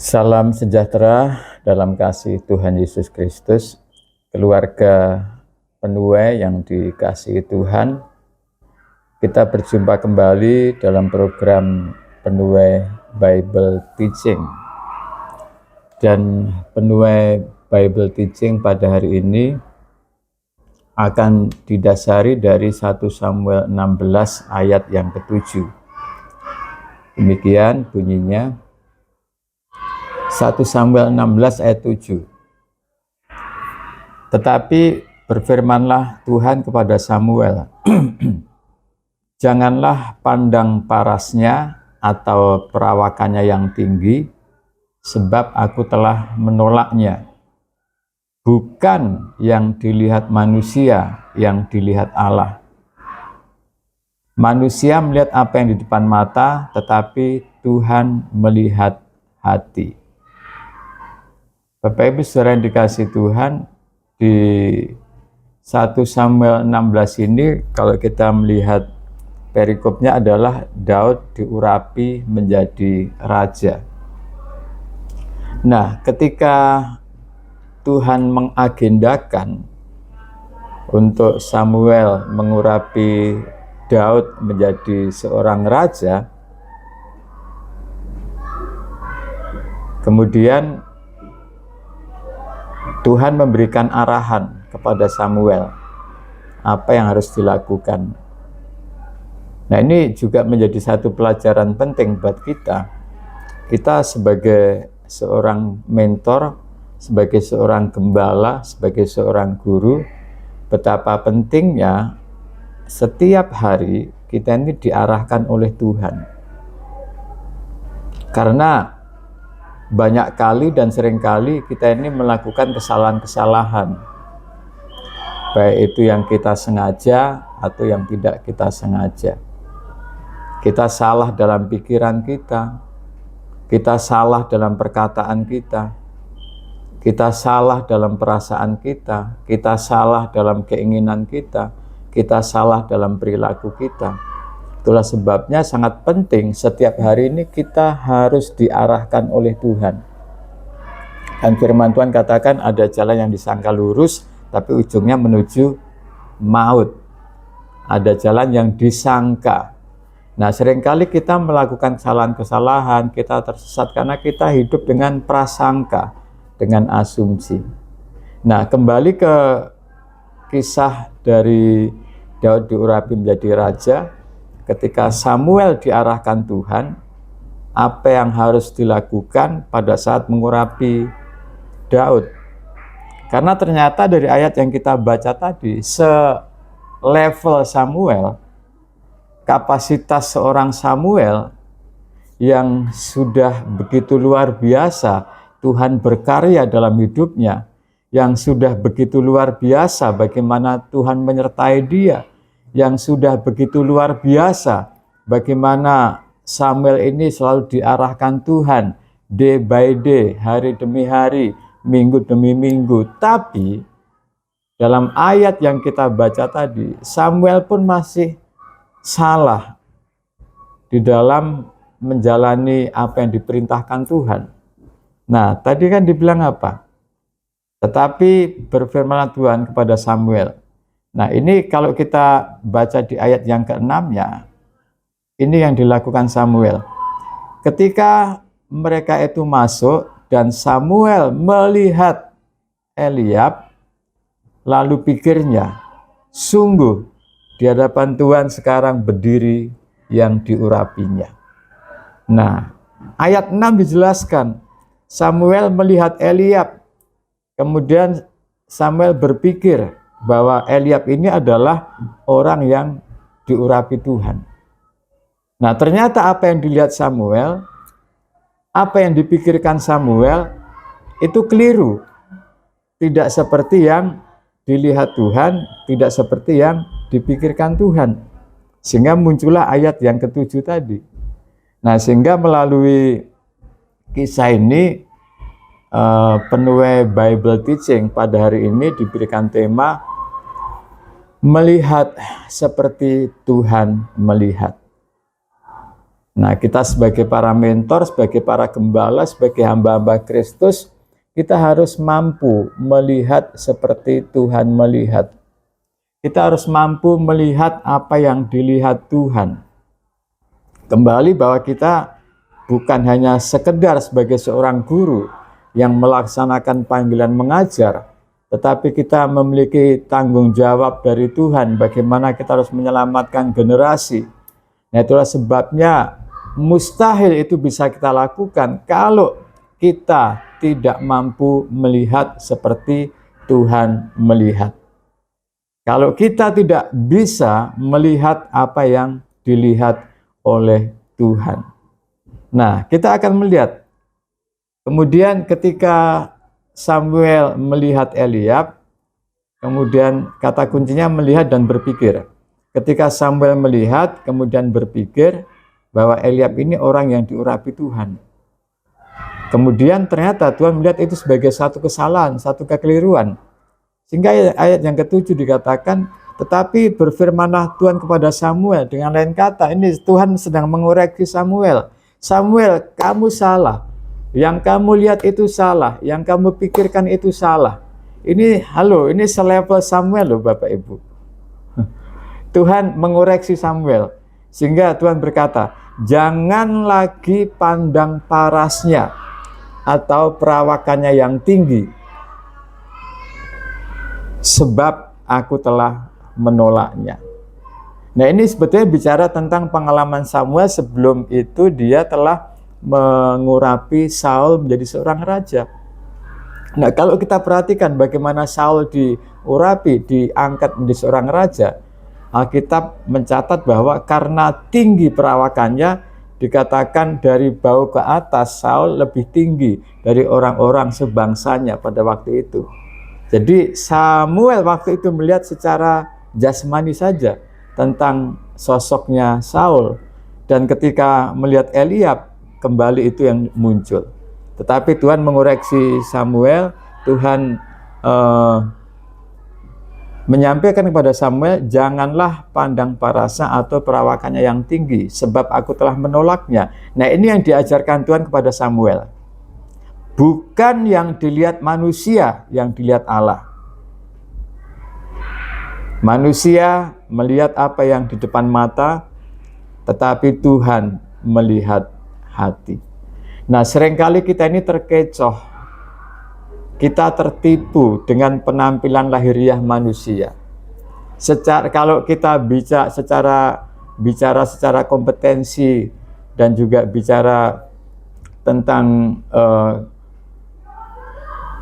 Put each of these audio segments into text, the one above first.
Salam sejahtera dalam kasih Tuhan Yesus Kristus, keluarga Penuai yang dikasihi Tuhan. Kita berjumpa kembali dalam program Penuai Bible Teaching. Dan Penuai Bible Teaching pada hari ini akan didasari dari 1 Samuel 16 ayat yang ke-7. Demikian bunyinya. 1 Samuel 16 ayat 7. Tetapi berfirmanlah Tuhan kepada Samuel, janganlah pandang parasnya atau perawakannya yang tinggi, sebab aku telah menolaknya. Bukan yang dilihat manusia, yang dilihat Allah. Manusia melihat apa yang di depan mata, tetapi Tuhan melihat hati. Bapak Ibu saudara yang dikasihi Tuhan, di 1 Samuel 16 ini kalau kita melihat perikopnya adalah Daud diurapi menjadi raja. Nah, ketika Tuhan mengagendakan untuk Samuel mengurapi Daud menjadi seorang raja, kemudian Tuhan memberikan arahan kepada Samuel apa yang harus dilakukan. Nah, ini juga menjadi satu pelajaran penting buat kita. Kita sebagai seorang mentor, sebagai seorang gembala, sebagai seorang guru, betapa pentingnya setiap hari kita ini diarahkan oleh Tuhan. Karena banyak kali dan sering kali kita ini melakukan kesalahan-kesalahan, baik itu yang kita sengaja atau yang tidak kita sengaja. Kita salah dalam pikiran kita salah dalam perkataan kita salah dalam perasaan kita salah dalam keinginan kita salah dalam perilaku kita. Itulah sebabnya sangat penting setiap hari ini kita harus diarahkan oleh Tuhan. Dan firman Tuhan katakan ada jalan yang disangka lurus, tapi ujungnya menuju maut. Ada jalan yang disangka. Nah, seringkali kita melakukan kesalahan-kesalahan, kita tersesat karena kita hidup dengan prasangka, dengan asumsi. Nah, kembali ke kisah dari Daud diurapi menjadi raja. Ketika Samuel diarahkan Tuhan, apa yang harus dilakukan pada saat mengurapi Daud? Karena ternyata dari ayat yang kita baca tadi, selevel Samuel, kapasitas seorang Samuel yang sudah begitu luar biasa, Tuhan berkarya dalam hidupnya, yang sudah begitu luar biasa bagaimana Tuhan menyertai dia, yang sudah begitu luar biasa bagaimana Samuel ini selalu diarahkan Tuhan day by day, hari demi hari, minggu demi minggu. Tapi dalam ayat yang kita baca tadi, Samuel pun masih salah di dalam menjalani apa yang diperintahkan Tuhan. Nah, tadi kan dibilang apa? Tetapi berfirmanlah Tuhan kepada Samuel. Nah, ini kalau kita baca di ayat yang ke-6 ya, ini yang dilakukan Samuel. Ketika mereka itu masuk dan Samuel melihat Eliab, lalu pikirnya, sungguh di hadapan Tuhan sekarang berdiri yang diurapinya. Nah, ayat 6 dijelaskan, Samuel melihat Eliab, kemudian Samuel berpikir bahwa Eliab ini adalah orang yang diurapi Tuhan. Nah, ternyata apa yang dilihat Samuel, apa yang dipikirkan Samuel, itu keliru. Tidak seperti yang dilihat Tuhan, tidak seperti yang dipikirkan Tuhan. Sehingga muncullah ayat yang ke-7 tadi. Nah, sehingga melalui kisah ini, Penuai Bible Teaching pada hari ini diberikan tema melihat seperti Tuhan melihat. Nah, kita sebagai para mentor, sebagai para gembala, sebagai hamba-hamba Kristus, kita harus mampu melihat seperti Tuhan melihat. Kita harus mampu melihat apa yang dilihat Tuhan. Kembali bahwa kita bukan hanya sekedar sebagai seorang guru yang melaksanakan panggilan mengajar, tetapi kita memiliki tanggung jawab dari Tuhan bagaimana kita harus menyelamatkan generasi. Nah, itulah sebabnya mustahil itu bisa kita lakukan kalau kita tidak mampu melihat seperti Tuhan melihat. Kalau kita tidak bisa melihat apa yang dilihat oleh Tuhan. Nah, kita akan melihat. Kemudian ketika Samuel melihat Eliab, kemudian kata kuncinya melihat dan berpikir. Ketika Samuel melihat, kemudian berpikir bahwa Eliab ini orang yang diurapi Tuhan. Kemudian ternyata Tuhan melihat itu sebagai satu kesalahan, satu kekeliruan. Sehingga ayat yang ke-7 dikatakan, tetapi berfirmanlah Tuhan kepada Samuel. Dengan lain kata, ini Tuhan sedang mengoreksi Samuel. Samuel, kamu salah. Yang kamu lihat itu salah. Yang kamu pikirkan itu salah. Ini selevel Samuel loh Bapak Ibu. Tuhan mengoreksi Samuel. Sehingga Tuhan berkata, jangan lagi pandang parasnya atau perawakannya yang tinggi, sebab aku telah menolaknya. Nah, ini sebetulnya bicara tentang pengalaman Samuel sebelum itu dia telah mengurapi Saul menjadi seorang raja. Nah, kalau kita perhatikan bagaimana Saul diurapi, diangkat menjadi seorang raja, Alkitab mencatat bahwa karena tinggi perawakannya, dikatakan dari bau ke atas Saul lebih tinggi dari orang-orang sebangsanya pada waktu itu. Jadi Samuel waktu itu melihat secara jasmani saja tentang sosoknya Saul. Dan ketika melihat Eliab, kembali itu yang muncul. Tetapi Tuhan mengoreksi Samuel, Tuhan menyampaikan kepada Samuel, janganlah pandang parasa atau perawakannya yang tinggi, sebab aku telah menolaknya. Nah, ini yang diajarkan Tuhan kepada Samuel. Bukan yang dilihat manusia, yang dilihat Allah. Manusia melihat apa yang di depan mata, tetapi Tuhan melihat hati. Nah, seringkali kita ini terkecoh. Kita tertipu dengan penampilan lahiriah manusia. Kalau kita bicara secara kompetensi dan juga bicara tentang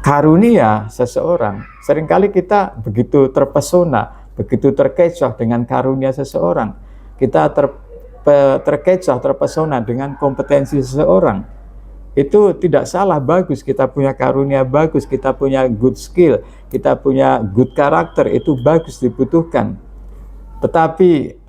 karunia seseorang, seringkali kita begitu terpesona, begitu terkecoh dengan karunia seseorang. Kita terkecoh, terpesona dengan kompetensi seseorang. Itu tidak salah, bagus, kita punya karunia bagus, kita punya good skill, kita punya good karakter, itu bagus, dibutuhkan. Tetapi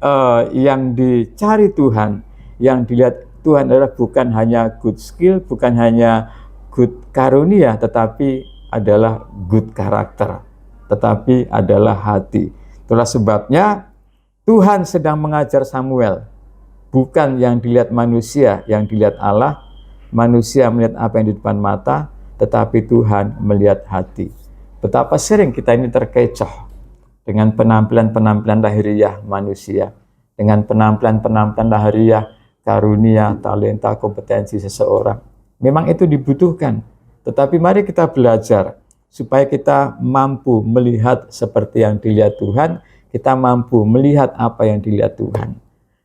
yang dicari Tuhan, yang dilihat Tuhan adalah bukan hanya good skill, bukan hanya good karunia, tetapi adalah good karakter, tetapi adalah hati. Itulah sebabnya Tuhan sedang mengajar Samuel, bukan yang dilihat manusia, yang dilihat Allah. Manusia melihat apa yang di depan mata, tetapi Tuhan melihat hati. Betapa sering kita ini terkecoh dengan penampilan-penampilan lahiriah manusia, dengan penampilan-penampilan lahiriah karunia, talenta, kompetensi seseorang. Memang itu dibutuhkan, tetapi mari kita belajar supaya kita mampu melihat seperti yang dilihat Tuhan, kita mampu melihat apa yang dilihat Tuhan.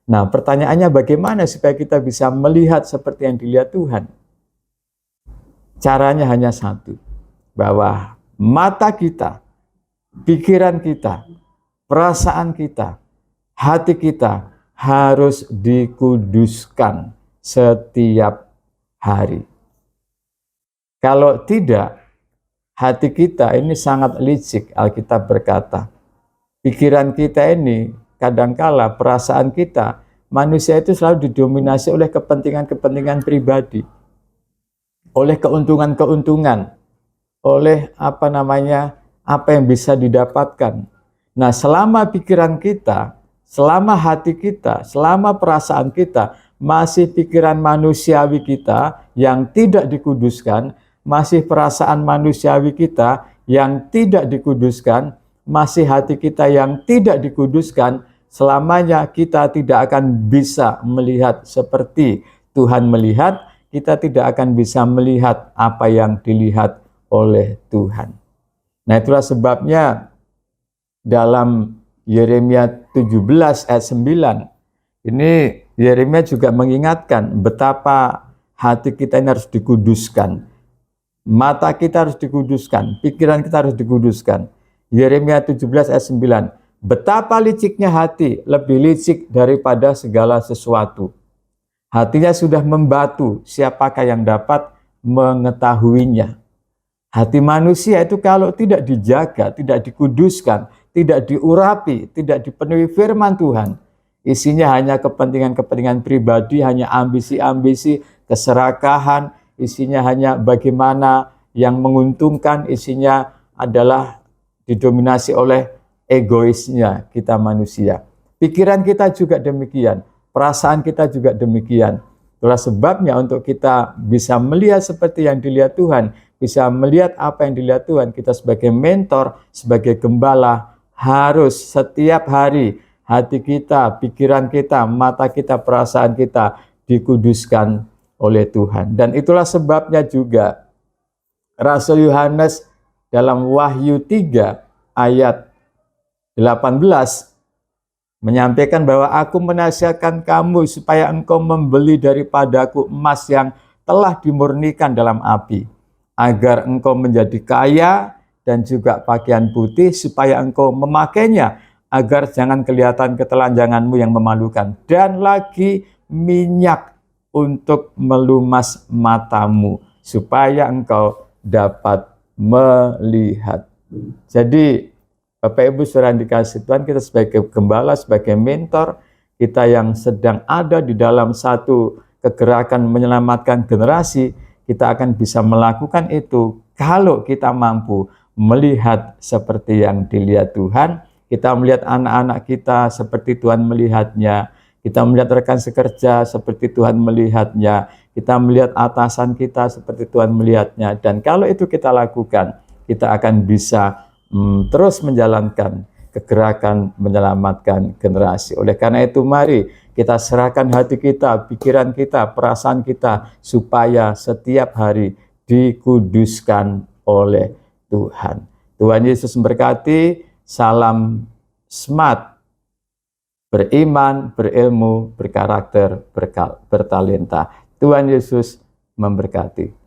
Nah, pertanyaannya bagaimana supaya kita bisa melihat seperti yang dilihat Tuhan? Caranya hanya satu, bahwa mata kita, pikiran kita, perasaan kita, hati kita harus dikuduskan setiap hari. Kalau tidak, hati kita ini sangat licik, Alkitab berkata. Pikiran kita ini, kadangkala perasaan kita, manusia itu selalu didominasi oleh kepentingan-kepentingan pribadi, oleh keuntungan-keuntungan, oleh apa yang bisa didapatkan. Nah, selama pikiran kita, selama hati kita, selama perasaan kita masih pikiran manusiawi kita yang tidak dikuduskan, masih perasaan manusiawi kita yang tidak dikuduskan, masih hati kita yang tidak dikuduskan, selamanya kita tidak akan bisa melihat seperti Tuhan melihat, kita tidak akan bisa melihat apa yang dilihat oleh Tuhan. Nah, itulah sebabnya dalam Yeremia 17 ayat 9, ini Yeremia juga mengingatkan betapa hati kita ini harus dikuduskan. Mata kita harus dikuduskan, pikiran kita harus dikuduskan. Yeremia 17 ayat 9, betapa liciknya hati, lebih licik daripada segala sesuatu. Hatinya sudah membatu, siapakah yang dapat mengetahuinya? Hati manusia itu kalau tidak dijaga, tidak dikuduskan, tidak diurapi, tidak dipenuhi firman Tuhan, isinya hanya kepentingan-kepentingan pribadi, hanya ambisi-ambisi, keserakahan, isinya hanya bagaimana yang menguntungkan, isinya adalah didominasi oleh egoisnya kita manusia. Pikiran kita juga demikian, perasaan kita juga demikian. Itulah sebabnya untuk kita bisa melihat seperti yang dilihat Tuhan, bisa melihat apa yang dilihat Tuhan, kita sebagai mentor, sebagai gembala, harus setiap hari hati kita, pikiran kita, mata kita, perasaan kita dikuduskan oleh Tuhan. Dan itulah sebabnya juga Rasul Yohanes dalam Wahyu 3 ayat 18 menyampaikan bahwa aku menasihatkan kamu supaya engkau membeli daripadaku emas yang telah dimurnikan dalam api, agar engkau menjadi kaya, dan juga pakaian putih supaya engkau memakainya, agar jangan kelihatan ketelanjanganmu yang memalukan, dan lagi minyak untuk melumas matamu, supaya engkau dapat melihat. Jadi Bapak Ibu saudara yang dikasihi Tuhan, kita sebagai gembala, sebagai mentor, kita yang sedang ada di dalam satu kegerakan menyelamatkan generasi, kita akan bisa melakukan itu kalau kita mampu melihat seperti yang dilihat Tuhan, kita melihat anak-anak kita seperti Tuhan melihatnya, kita melihat rekan sekerja seperti Tuhan melihatnya, kita melihat atasan kita seperti Tuhan melihatnya. Dan kalau itu kita lakukan, kita akan bisa terus menjalankan kegerakan menyelamatkan generasi. Oleh karena itu, mari kita serahkan hati kita, pikiran kita, perasaan kita, supaya setiap hari dikuduskan oleh Tuhan. Tuhan Yesus memberkati. Salam smart, beriman, berilmu, berkarakter, bertalenta. Tuhan Yesus memberkati.